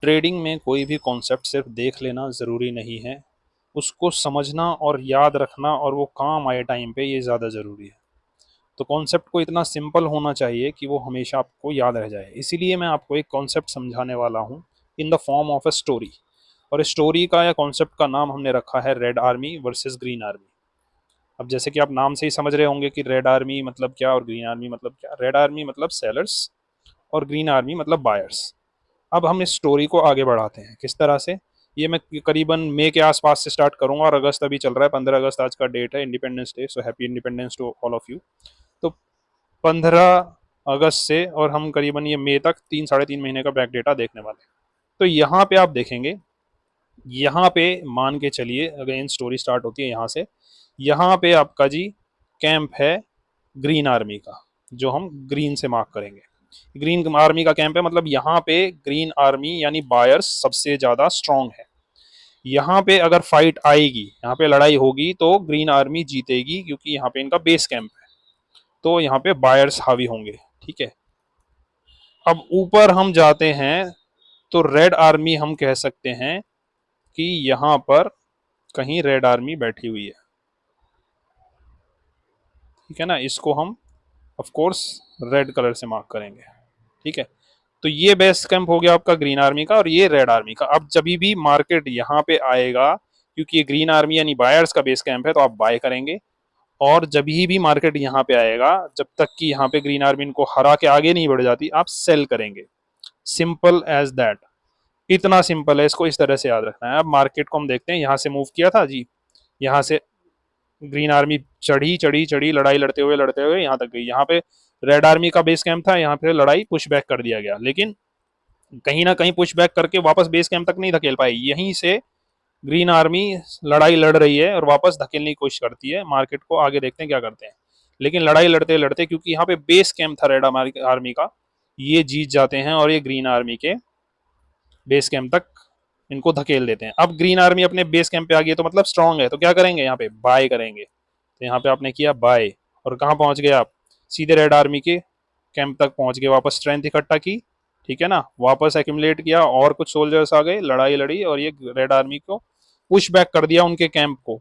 Trading में कोई भी कॉन्सेप्ट सिर्फ देख लेना ज़रूरी नहीं है, उसको समझना और याद रखना और वो काम आए टाइम पे ये ज़्यादा ज़रूरी है। तो कॉन्सेप्ट को इतना सिंपल होना चाहिए कि वो हमेशा आपको याद रह जाए। इसीलिए मैं आपको एक कॉन्सेप्ट समझाने वाला हूँ in the form of a story. और इस स्टोरी का या कॉन्सेप्ट का नाम हमने रखा है red army versus green army. अब जैसे कि आप नाम से ही समझ रहे होंगे कि रेड आर्मी मतलब क्या और ग्रीन आर्मी मतलब क्या। रेड आर्मी मतलब सेलर्स और ग्रीन आर्मी मतलब बायर्स। अब हम इस स्टोरी को आगे बढ़ाते हैं किस तरह से। ये मैं करीबन मई के आसपास से स्टार्ट करूंगा और अगस्त अभी चल रहा है, 15 अगस्त आज का डेट है, independence day. So happy independence to all of you. तो 15 अगस्त से और हम करीबन ये मई तक 3 साढ़े 3 महीने का बैक डेटा देखने वाले हैं। तो यहाँ पे आप देखेंगे, यहाँ पे मान के चलिए अगेन स्टोरी स्टार्ट होती है यहाँ से। यहाँ पे आपका जी कैंप है ग्रीन आर्मी का, जो हम ग्रीन से मार्क करेंगे। ग्रीन आर्मी का कैंप है, मतलब यहाँ पे ग्रीन आर्मी यानी बायर्स सबसे ज्यादा स्ट्रांग है। यहाँ पे अगर फाइट आएगी, यहाँ पे लड़ाई होगी तो ग्रीन आर्मी जीतेगी क्योंकि यहाँ पे इनका बेस कैंप है। तो यहाँ पे बायर्स हावी होंगे, ठीक है। अब ऊपर हम जाते हैं तो रेड आर्मी हम कह सकते हैं कि यहाँ पर कहीं रेड आर्मी बैठी हुई है, ठीक है ना। इसको हम ऑफ कोर्स रेड कलर से मार्क करेंगे, ठीक है। तो ये बेस कैंप हो गया आपका ग्रीन आर्मी का और ये रेड आर्मी का। अब जब भी मार्केट यहाँ पे आएगा, क्योंकि ये ग्रीन आर्मी यानी बायर्स का बेस कैंप है, तो आप बाय करेंगे। और जब भी मार्केट यहाँ पे आएगा, जब तक कि यहाँ पे ग्रीन आर्मी इनको हरा के आगे नहीं बढ़ जाती, आप सेल करेंगे। सिंपल एज दैट, इतना सिंपल है, इसको इस तरह से याद रखना है। अब मार्केट को हम देखते हैं, यहाँ से मूव किया था जी, यहाँ से ग्रीन आर्मी चढ़ी चढ़ी चढ़ी, लड़ाई लड़ते हुए यहाँ तक गई। यहाँ पे रेड आर्मी का बेस कैंप था, यहाँ पे लड़ाई पुश बैक कर दिया गया, लेकिन कहीं ना कहीं पुश बैक करके वापस बेस कैंप तक नहीं धकेल पाई। यहीं से ग्रीन आर्मी लड़ाई लड़ रही है और वापस धकेलने की कोशिश करती है मार्केट को। आगे देखते हैं क्या करते हैं। लेकिन लड़ाई लड़ते लड़ते, क्योंकि यहाँ पे बेस कैंप था रेड आर्मी का, ये जीत जाते हैं और ये ग्रीन आर्मी के बेस कैंप तक इनको धकेल देते हैं। अब ग्रीन आर्मी अपने बेस कैंप पे आ गई है, तो मतलब स्ट्रांग है, तो क्या करेंगे, यहाँ पे बाय करेंगे। तो यहाँ पे आपने किया बाय, और कहाँ पहुंच गए आप, सीधे रेड आर्मी के कैंप तक पहुंच गए। वापस स्ट्रेंथ इकट्ठा की, ठीक है ना, वापस एक्यूमुलेट किया और कुछ सोल्जर्स आ गए, लड़ाई लड़ी और ये रेड आर्मी को पुश बैक कर दिया उनके कैंप को।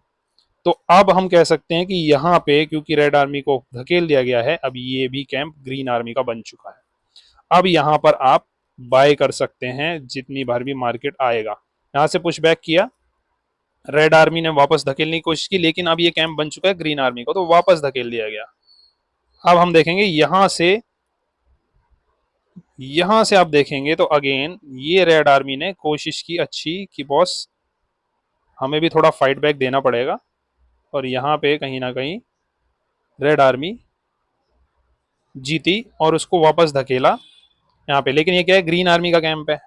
तो अब हम कह सकते हैं कि यहाँ पे क्योंकि रेड आर्मी को धकेल दिया गया है, अब ये भी कैंप ग्रीन आर्मी का बन चुका है। अब यहाँ पर आप बाय कर सकते हैं जितनी बार भी मार्केट आएगा। यहाँ से पुश बैक किया, रेड आर्मी ने वापस धकेलने की कोशिश की, लेकिन अब ये कैंप बन चुका है ग्रीन आर्मी को, तो वापस धकेल दिया गया। अब हम देखेंगे यहां से आप देखेंगे तो अगेन ये रेड आर्मी ने कोशिश की अच्छी कि बॉस हमें भी थोड़ा फाइट बैक देना पड़ेगा, और यहाँ पे कहीं ना कहीं रेड आर्मी जीती और उसको वापस धकेला यहाँ पे। लेकिन ये क्या है, ग्रीन आर्मी का कैंप है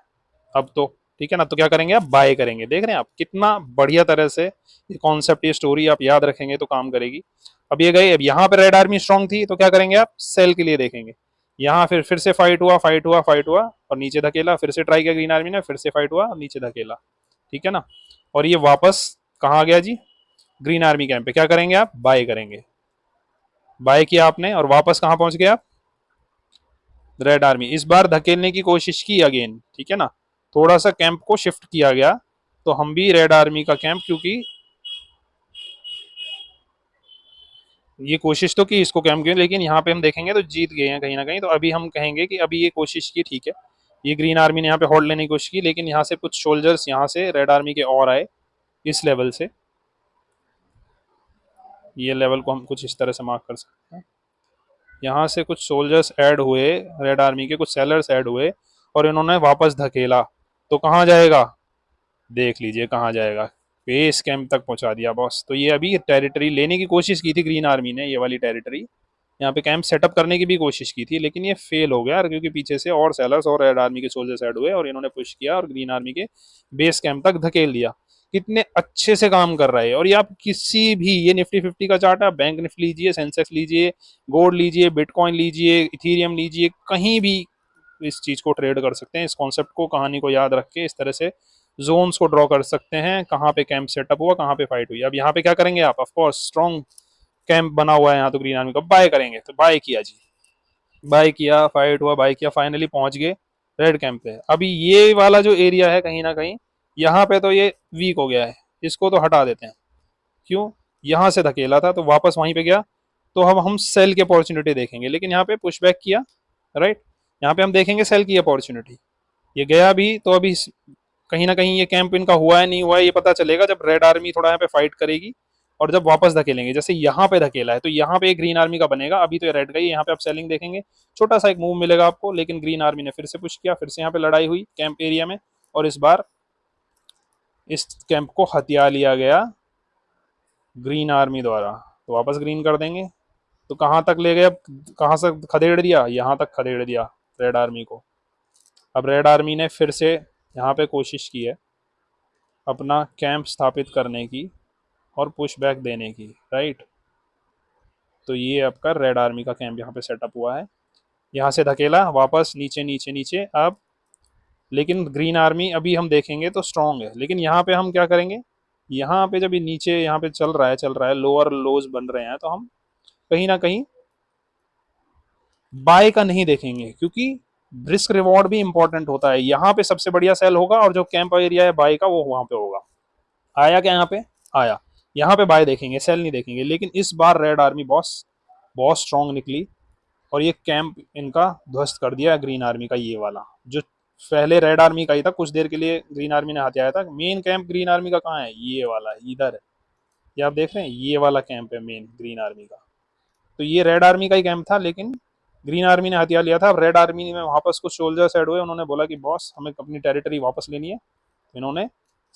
अब तो, ठीक है ना। तो क्या करेंगे, आप बाय करेंगे। देख रहे हैं आप कितना बढ़िया तरह से ये कॉन्सेप्ट, ये स्टोरी आप याद रखेंगे तो काम करेगी। अब ये गए, अब यहाँ पे रेड आर्मी स्ट्रांग थी, तो क्या करेंगे आप, सेल के लिए देखेंगे। यहाँ फिर से फाइट हुआ फाइट हुआ फाइट हुआ और नीचे धकेला, फिर से ट्राई किया ग्रीन आर्मी ने, फिर से फाइट हुआ और नीचे धकेला, ठीक है ना। और ये वापस कहाँ आ गया जी, ग्रीन आर्मी कैंप पे। क्या करेंगे आप, बाय करेंगे। बाय किया आपने और वापस कहाँ पहुंच गए आप, रेड आर्मी। इस बार धकेलने की कोशिश की अगेन, ठीक है ना, थोड़ा सा कैंप को शिफ्ट किया गया। तो हम भी रेड आर्मी का कैंप, क्योंकि ये कोशिश तो की इसको कैंप की, लेकिन यहाँ पे हम देखेंगे तो जीत गए हैं कहीं ना कहीं। तो अभी हम कहेंगे कि अभी ये कोशिश की, ठीक है, ये ग्रीन आर्मी ने यहाँ पे होल्ड लेने की कोशिश की, लेकिन यहाँ से कुछ सोल्जर्स यहाँ से रेड आर्मी के और आए इस लेवल से। ये लेवल को हम कुछ इस तरह से मार्क कर सकते हैं। यहाँ से कुछ सोल्जर्स ऐड हुए, रेड आर्मी के कुछ सेलर्स ऐड हुए और इन्होंने वापस धकेला। तो कहाँ जाएगा, देख लीजिए कहाँ जाएगा, बेस कैंप तक पहुंचा दिया बॉस। तो ये अभी टेरिटरी लेने की कोशिश की थी ग्रीन आर्मी ने, ये वाली टेरिटरी, यहाँ पे कैंप सेटअप करने की भी कोशिश की थी, लेकिन ये फेल हो गया क्योंकि पीछे से और सेलर्स और रेड आर्मी के सोल्जर्स ऐड हुए और इन्होंने पुश किया और ग्रीन आर्मी के बेस कैंप तक धकेल दिया। कितने अच्छे से काम कर रहा है। और ये आप किसी भी, ये निफ्टी 50 का चार्ट है, आप बैंक निफ्टी लीजिए, सेंसेक्स लीजिए, गोल्ड लीजिए, बिटकॉइन लीजिए, इथीरियम लीजिए, कहीं भी इस चीज को ट्रेड कर सकते हैं। इस कॉन्सेप्ट को, कहानी को याद रख के इस तरह से जोन्स को ड्रॉ कर सकते हैं, कहाँ पे कैंप सेटअप हुआ, कहाँ पे फाइट हुई। अब यहाँ पे क्या करेंगे आप, ऑफकोर्स स्ट्रॉन्ग कैंप बना हुआ है यहाँ, तो ग्रीन आर्मी का बाय करेंगे। तो बाय किया जी, बाय किया, फाइट हुआ, बाय किया, फाइनली पहुंच गए रेड कैंप पे। अभी ये वाला जो एरिया है कहीं ना कहीं यहाँ पे तो ये वीक हो गया है, इसको तो हटा देते हैं। क्यों? यहाँ से धकेला था तो वापस वहीं पे गया, तो हम सेल की अपॉर्चुनिटी देखेंगे, लेकिन यहाँ पे पुश बैक किया, राइट। यहाँ पे हम देखेंगे सेल की अपॉर्चुनिटी। ये गया भी तो अभी कहीं ना कहीं ये कैंप इनका हुआ है नहीं हुआ है ये पता चलेगा जब रेड आर्मी थोड़ा यहाँ पे फाइट करेगी और जब वापस धकेलेंगे। जैसे यहाँ पे धकेला है तो यहाँ पे एक ग्रीन आर्मी का बनेगा, अभी तो ये रेड का ही। यहाँ पे आप सेलिंग देखेंगे, छोटा सा एक मूव मिलेगा आपको, लेकिन ग्रीन आर्मी ने फिर से पुश किया, फिर से यहाँ पे लड़ाई हुई कैंप एरिया में, और इस बार इस कैंप को हथिया लिया गया ग्रीन आर्मी द्वारा। तो वापस ग्रीन कर देंगे। तो कहाँ तक ले गए, अब कहाँ से खदेड़ दिया, यहाँ तक खदेड़ दिया रेड आर्मी को। अब रेड आर्मी ने फिर से यहाँ पे कोशिश की है अपना कैंप स्थापित करने की और पुश बैक देने की, राइट। तो ये आपका रेड आर्मी का कैंप यहाँ पे सेटअप हुआ है, यहाँ से धकेला वापस नीचे नीचे नीचे अब। लेकिन ग्रीन आर्मी अभी हम देखेंगे तो स्ट्रांग है, लेकिन यहाँ पे हम क्या करेंगे, यहाँ पे जब ये नीचे यहाँ पे चल रहा है लोअर लोज बन रहे हैं, तो हम कहीं ना कहीं बाय का नहीं देखेंगे, क्योंकि रिस्क रिवॉर्ड भी इंपॉर्टेंट होता है। यहाँ पे सबसे बढ़िया सेल होगा और जो कैंप एरिया है बाय का वो वहां पे होगा। आया क्या यहाँ पे, आया। यहाँ पे बाय देखेंगे, सेल नहीं देखेंगे। लेकिन इस बार रेड आर्मी बॉस बहुत स्ट्रांग निकली और ये कैंप इनका ध्वस्त कर दिया ग्रीन आर्मी का। ये वाला जो पहले रेड आर्मी का ही था, कुछ देर के लिए ग्रीन आर्मी ने हथियाया था। मेन कैंप ग्रीन आर्मी का कहाँ है, ये वाला इधर है, ये आप देख रहे हैं, ये वाला कैंप है मेन ग्रीन आर्मी का। तो ये रेड आर्मी का ही कैंप था, लेकिन ग्रीन आर्मी ने हथियार लिया था। अब रेड आर्मी में वापस कुछ सोल्जर्स ऐड हुए, उन्होंने बोला कि बॉस हमें अपनी टेरिटरी वापस लेनी है। इन्होंने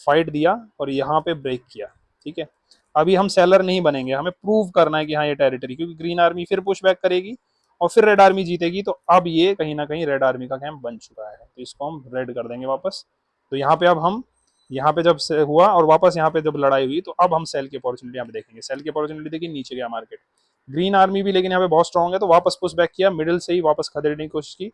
फाइट दिया और यहाँ पे ब्रेक किया, ठीक है। अभी हम सेलर नहीं बनेंगे, हमें प्रूव करना है कि हाँ ये टेरिटरी, क्योंकि ग्रीन आर्मी फिर पुश बैक करेगी और फिर रेड आर्मी जीतेगी। तो अब ये कहीं ना कहीं रेड आर्मी का कैंप बन चुका है, तो इसको हम रेड कर देंगे वापस। तो यहाँ पे अब हम यहाँ पे जब से हुआ और वापस यहाँ पे जब लड़ाई हुई, तो अब हम सेल की अपॉर्चुनिटी यहाँ पे देखेंगे। सेल की अपॉर्चुनिटी देखिए, नीचे गया मार्केट। ग्रीन आर्मी भी लेकिन यहाँ पे बहुत स्ट्रांग है, तो वापस पुश बैक किया, मिडिल से ही वापस खदेड़ने की कोशिश की।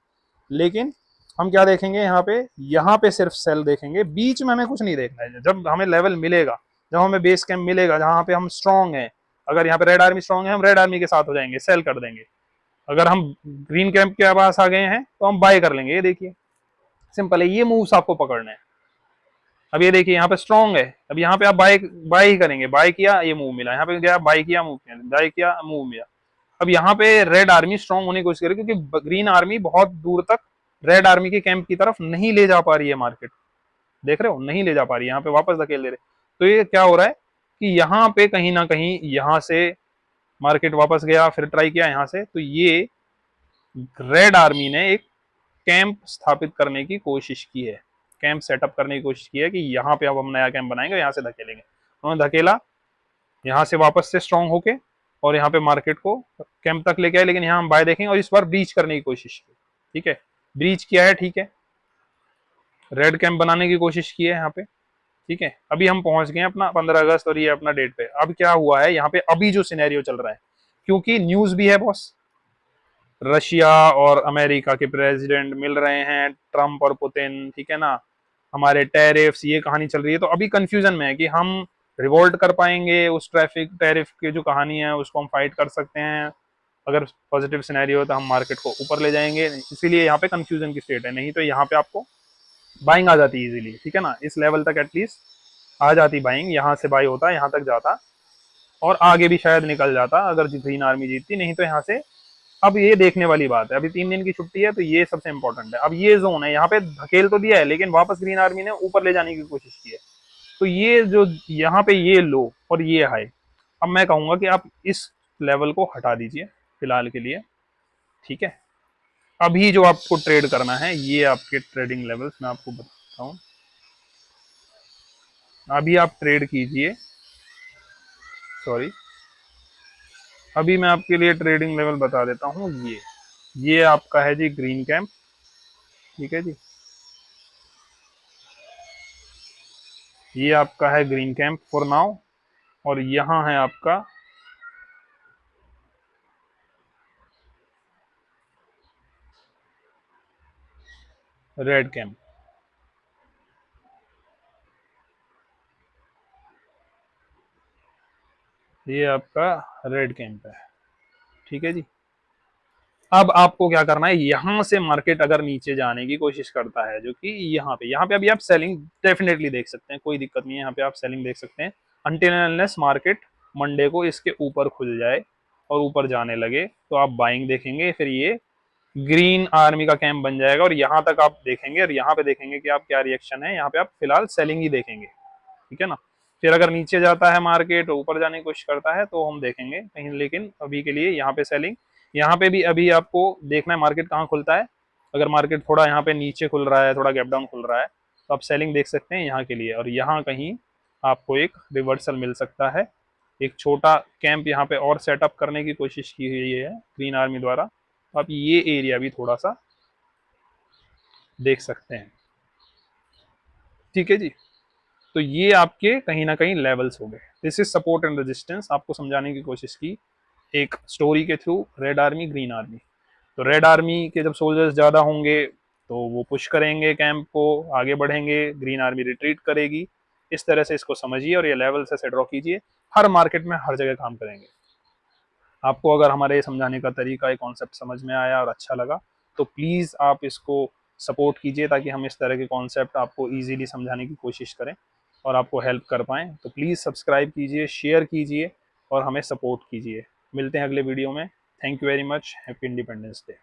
लेकिन हम क्या देखेंगे यहाँ पे सिर्फ सेल देखेंगे, बीच में हमें कुछ नहीं देखना है। जब हमें लेवल मिलेगा, जब हमें बेस कैंप मिलेगा जहाँ पे हम स्ट्रांग है, अगर यहाँ पे रेड आर्मी स्ट्रांग है, हम रेड आर्मी के साथ हो जाएंगे, सेल कर देंगे। अगर हम ग्रीन कैंप के पास आ गए हैं तो हम बाय कर लेंगे। ये देखिए सिंपल है, ये मूव्स आपको पकड़ना है। अब ये देखिए यहाँ पे स्ट्रांग है, अब यहाँ पे आप बाय बाय ही करेंगे। बाय किया, ये मूव मिला, यहाँ पे गया बाय किया, मूव किया, बाय किया, मूव मिला। अब यहाँ पे रेड आर्मी स्ट्रांग होने की कोशिश करे, क्योंकि ग्रीन आर्मी बहुत दूर तक रेड आर्मी के कैंप की तरफ नहीं ले जा पा रही है मार्केट। देख रहे हो, नहीं ले जा पा रही है, यहाँ पे वापस धकेल दे रहे। तो ये क्या हो रहा है कि यहाँ पे कहीं ना कहीं यहाँ से मार्केट वापस गया, फिर ट्राई किया यहाँ से। तो ये रेड आर्मी ने एक कैंप स्थापित करने की कोशिश की है, कैंप सेटअप करने की कोशिश की है कि यहाँ पे अब हम नया कैंप बनाएंगे, यहाँ से धकेलेंगे। उन्होंने धकेला, यहाँ से वापस से स्ट्रांग होके और यहाँ पे मार्केट को कैंप तक लेके आए। लेकिन यहाँ हम बाय देखेंगे और इस बार ब्रीच करने की कोशिश की, ठीक है। ब्रीच किया है, ठीक है, रेड कैंप बनाने की कोशिश की है यहाँ पे, ठीक है। अभी हम पहुंच गए अपना 15 अगस्त और ये अपना डेट पे। अब क्या हुआ है यहाँ पे, अभी जो सिनेरियो चल रहा है, क्योंकि न्यूज भी है बॉस, रशिया और अमेरिका के प्रेसिडेंट मिल रहे हैं, ट्रम्प और पुतिन, ठीक है ना। हमारे टैरिफ्स, ये कहानी चल रही है। तो अभी कंफ्यूजन में है कि हम रिवोल्ट कर पाएंगे, उस ट्रैफिक टैरिफ की जो कहानी है उसको हम फाइट कर सकते हैं। अगर पॉजिटिव सिनेरियो हो तो हम मार्केट को ऊपर ले जाएंगे, इसीलिए यहाँ पे कंफ्यूजन की स्टेट है। नहीं तो यहाँ पे आपको बाइंग आ जाती है इजीली, ठीक है ना। इस लेवल तक एटलीस्ट आ जाती बाइंग, यहाँ से बाई होता, यहाँ तक जाता और आगे भी शायद निकल जाता अगर ग्रीन आर्मी जीतती। नहीं तो यहाँ से अब ये देखने वाली बात है, अभी 3 दिन की छुट्टी है, तो ये सबसे इंपॉर्टेंट है। अब ये जोन है, यहाँ पे धकेल तो दिया है, लेकिन वापस ग्रीन आर्मी ने ऊपर ले जाने की कोशिश की है। तो ये जो यहाँ पे ये लो और ये हाई, अब मैं कहूंगा कि आप इस लेवल को हटा दीजिए फिलहाल के लिए, ठीक है। अभी जो आपको ट्रेड करना है, ये आपके ट्रेडिंग लेवल्स मैं आपको बताता हूँ। अभी आप ट्रेड कीजिए, सॉरी, अभी मैं आपके लिए ट्रेडिंग लेवल बता देता हूँ। ये आपका है जी ग्रीन कैंप, ठीक है जी, ये आपका है ग्रीन कैंप फॉर नाउ। और यहाँ है आपका रेड कैंप, ये आपका रेड कैंप है, ठीक है जी। अब आपको क्या करना है, यहां से मार्केट अगर नीचे जाने की कोशिश करता है, जो कि यहाँ पे अभी आप सेलिंग डेफिनेटली देख सकते हैं, कोई दिक्कत नहीं है, यहाँ पे आप सेलिंग देख सकते हैं अनटिल अनलेस मार्केट मंडे को इसके ऊपर खुल जाए और ऊपर जाने लगे तो आप बाइंग देखेंगे, फिर ये ग्रीन आर्मी का कैंप बन जाएगा और यहाँ तक आप देखेंगे और यहाँ पे देखेंगे कि आप क्या रिएक्शन है, यहाँ पे आप फिलहाल सेलिंग ही देखेंगे, ठीक है ना। फिर अगर नीचे जाता है मार्केट ऊपर जाने की कोशिश करता है तो हम देखेंगे कहीं, लेकिन अभी के लिए यहाँ पे सेलिंग। यहाँ पे भी अभी आपको देखना है मार्केट कहाँ खुलता है, अगर मार्केट थोड़ा यहाँ पे नीचे खुल रहा है, थोड़ा गैप डाउन खुल रहा है, तो आप सेलिंग देख सकते हैं यहाँ के लिए, और यहाँ कहीं आपको एक रिवर्सल मिल सकता है, एक छोटा कैंप यहाँ पे और सेटअप करने की कोशिश की हुई है ग्रीन आर्मी द्वारा। आप ये एरिया भी थोड़ा सा देख सकते हैं, ठीक है जी। तो ये आपके कहीं ना कहीं लेवल्स हो गए। This is support and resistance, आपको समझाने की कोशिश की एक स्टोरी के through, red army green army. तो रेड आर्मी के जब सोल्जर्स ज्यादा होंगे तो वो पुश करेंगे कैंप को, आगे बढ़ेंगे, ग्रीन आर्मी रिट्रीट करेगी। इस तरह से इसको समझिए और ये लेवल से ड्रॉ कीजिए, हर मार्केट में हर जगह काम करेंगे। आपको अगर हमारे समझाने का तरीका, ये कॉन्सेप्ट समझ में आया और अच्छा लगा तो प्लीज़ आप इसको सपोर्ट कीजिए, ताकि हम इस तरह के कॉन्सेप्ट आपको इजीली समझाने की कोशिश करें और आपको हेल्प कर पाएँ। तो प्लीज़ सब्सक्राइब कीजिए, शेयर कीजिए और हमें सपोर्ट कीजिए। मिलते हैं अगले वीडियो में। Thank you very much. Happy independence day.